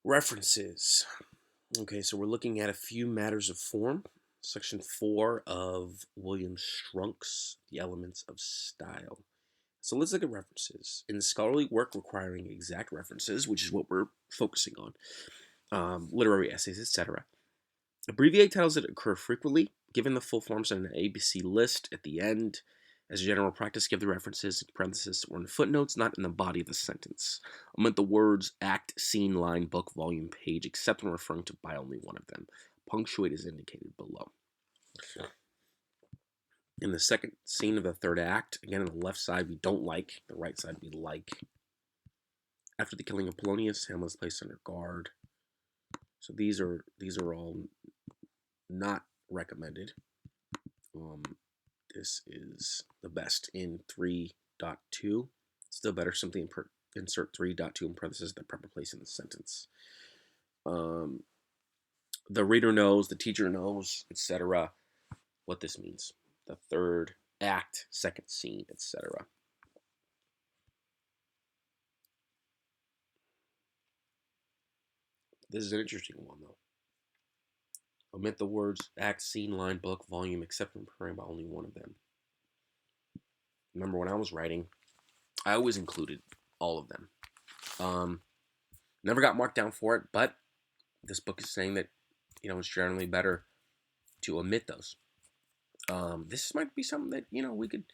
References. Okay, so we're looking at a few matters of form. Section 4 of William Strunk's The Elements of Style. So let's look at references. In scholarly work requiring exact references, which is what we're focusing on, literary essays, etc., abbreviate titles that occur frequently, given the full forms on an ABC list at the end. As a general practice, give the references in parentheses or in footnotes, not in the body of the sentence. Omit the words act, scene, line, book, volume, page, except when referring to by only one of them. Punctuate is indicated below. In the second scene of the third act, again on the left side we don't like, the right side we like. After the killing of Polonius, Hamlet is placed under guard. So these are all not recommended. This is the best in 3.2. Still better, simply insert 3.2 in parentheses at the proper place in the sentence. The reader knows, the teacher knows, etc., what this means. The third act, second scene, etc. This is an interesting one, though. Omit the words act, scene, line, book, volume, except when referring by only one of them. Remember, when I was writing, I always included all of them. Never got marked down for it, but this book is saying that, it's generally better to omit those. This might be something that, we could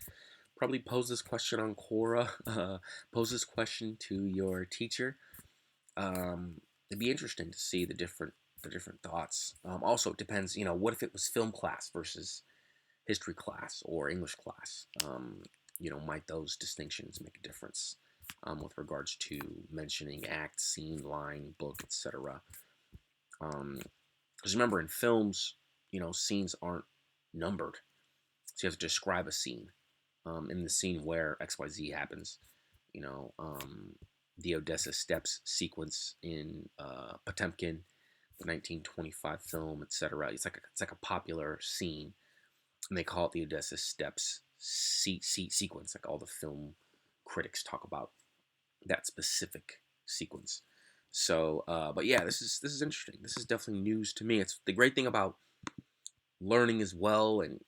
probably pose this question on Quora, pose this question to your teacher. It'd be interesting to see the different thoughts. Also, it depends, what if it was film class versus history class or English class? Might those distinctions make a difference with regards to mentioning act, scene, line, book, etc.? Because remember, in films, scenes aren't numbered, so you have to describe a scene. In the scene where XYZ happens, the Odessa Steps sequence in Potemkin, the 1925 film, etc. It's like a popular scene, and they call it the Odessa Steps sequence. Like all the film critics talk about that specific sequence. So, but yeah, this is interesting. This is definitely news to me. It's the great thing about learning as well, and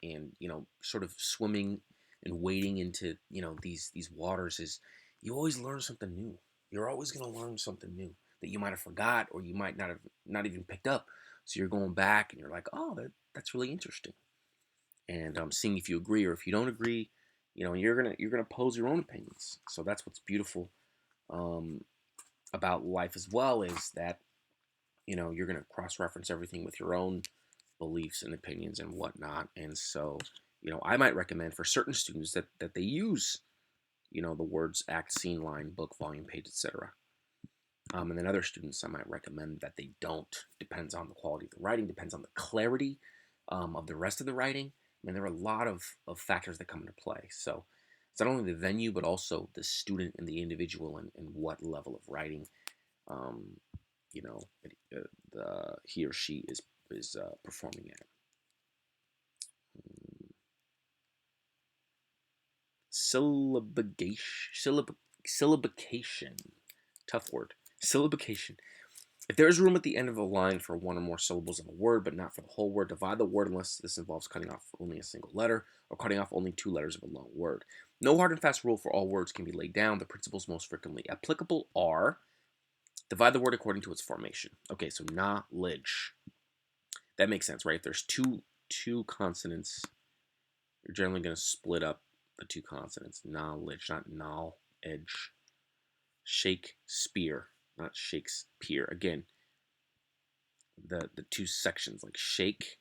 sort of swimming and wading into these waters is you always learn something new. You're always going to learn something new that you might have forgot or you might not even picked up. So you're going back and you're like, oh, that's really interesting, and seeing if you agree or if you don't agree, you're gonna pose your own opinions. So that's what's beautiful about life as well, is that you're gonna cross-reference everything with your own beliefs and opinions and whatnot. And so I might recommend for certain students that they use the words act, scene, line, book, volume, page, etc. And then other students I might recommend that they don't. Depends on the quality of the writing, depends on the clarity of the rest of the writing. I mean, there are a lot of factors that come into play. So it's not only the venue, but also the student and the individual, and what level of writing, he or she is performing at. Syllabication. Tough word. Syllabication. If there is room at the end of a line for one or more syllables of a word, but not for the whole word, divide the word unless this involves cutting off only a single letter or cutting off only two letters of a long word. No hard and fast rule for all words can be laid down. The principles most frequently applicable are: divide the word according to its formation. Okay, so knowledge. That makes sense, right? If there's two consonants, you're generally going to split up the two consonants. Knowledge, not knowledge. Shakespeare, not Shakespeare. Again, the two sections, like shake,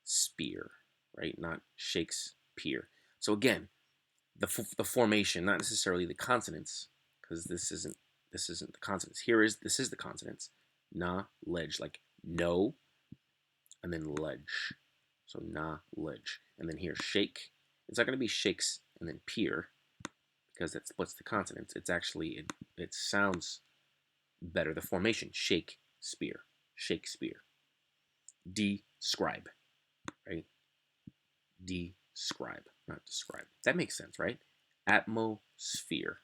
spear, right? Not Shakespeare. So again, the formation, not necessarily the consonants, because this isn't the consonants. This is the consonants. Knowledge, like no, and then ledge. So knowledge, and then here shake. It's not going to be shakes and then peer, because that splits the consonants. It's actually it sounds better. The formation: Shakespeare, Shakespeare. Describe, right? Describe, not describe. That makes sense, right? Atmosphere,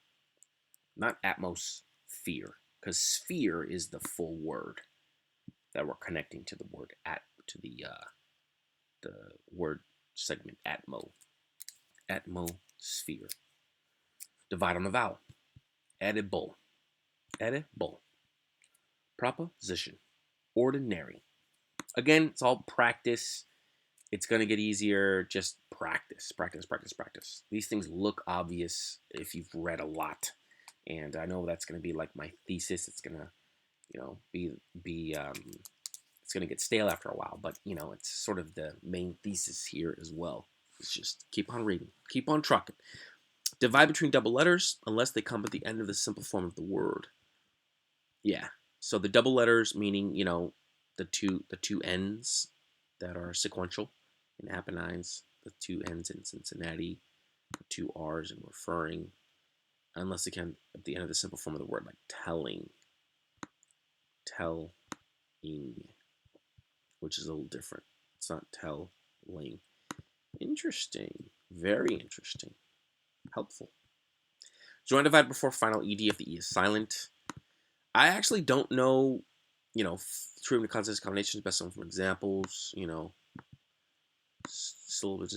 not atmosphere, because sphere is the full word that we're connecting to the word to the word segment atmosphere. Divide on the vowel. Edible. Edible. Proposition. Ordinary. Again, it's all practice. It's going to get easier. Just practice, practice, practice, practice. These things look obvious if you've read a lot. And I know that's going to be like my thesis. It's going to, it's going to get stale after a while. But, it's sort of the main thesis here as well. It's just keep on reading. Keep on trucking. Divide between double letters unless they come at the end of the simple form of the word. Yeah. So the double letters meaning, the two ends that are sequential in Apennines, the two ends in Cincinnati, the two R's in referring, unless they come at the end of the simple form of the word, like telling, which is a little different. It's not telling. Interesting. Very interesting. Helpful. Join divide before final ed if the e is silent. I actually don't know, treatment of consonants combinations, best known from examples, syllable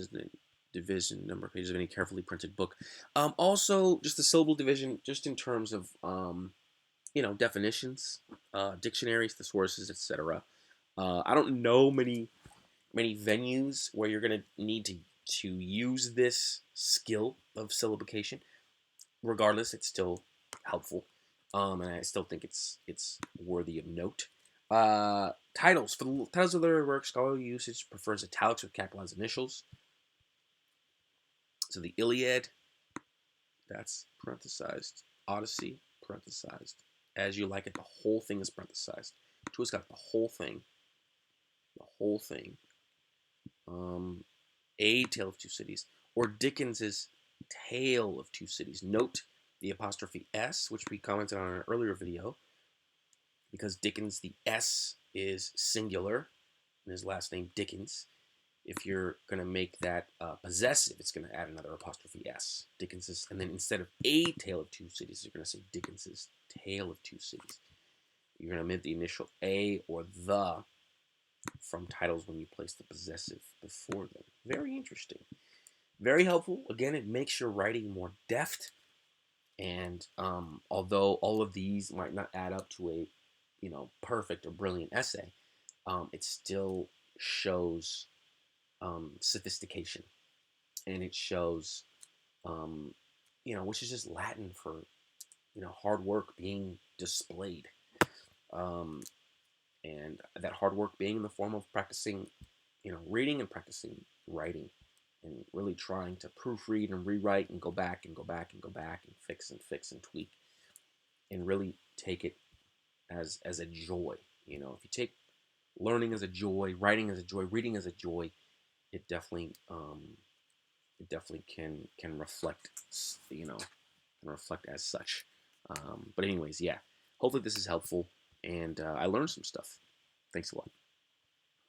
division, number of pages of any carefully printed book. Also, just the syllable division, just in terms of, definitions, dictionaries, thesaurus, etc. I don't know many venues where you're going to need to use this skill of syllabication. Regardless, it's still helpful, and I still think it's worthy of note. Titles. For the titles of their work, scholarly usage prefers italics with capitalized initials. So the Iliad, that's parenthesized. Odyssey, parenthesized. As You Like It, the whole thing is parenthesized. Tua's got the whole thing. The whole thing. A Tale of Two Cities. Or Dickens's Tale of Two Cities. Note the apostrophe S, which we commented on in an earlier video, because Dickens, the S is singular, and his last name Dickens. If you're going to make that possessive, it's going to add another apostrophe S. Dickens's, and then instead of A Tale of Two Cities, you're going to say Dickens's Tale of Two Cities. You're going to omit the initial A or the from titles when you place the possessive before them. Very interesting. Very helpful. Again, it makes your writing more deft. And although all of these might not add up to a, perfect or brilliant essay, it still shows sophistication, and it shows, which is just Latin for, hard work being displayed, and that hard work being in the form of practicing, reading and practicing writing, and really trying to proofread and rewrite and go back and go back and go back and fix and tweak, and really take it as a joy. If you take learning as a joy, writing as a joy, reading as a joy, it definitely can reflect, can reflect as such. But anyways, yeah. Hopefully this is helpful, and I learned some stuff. Thanks a lot.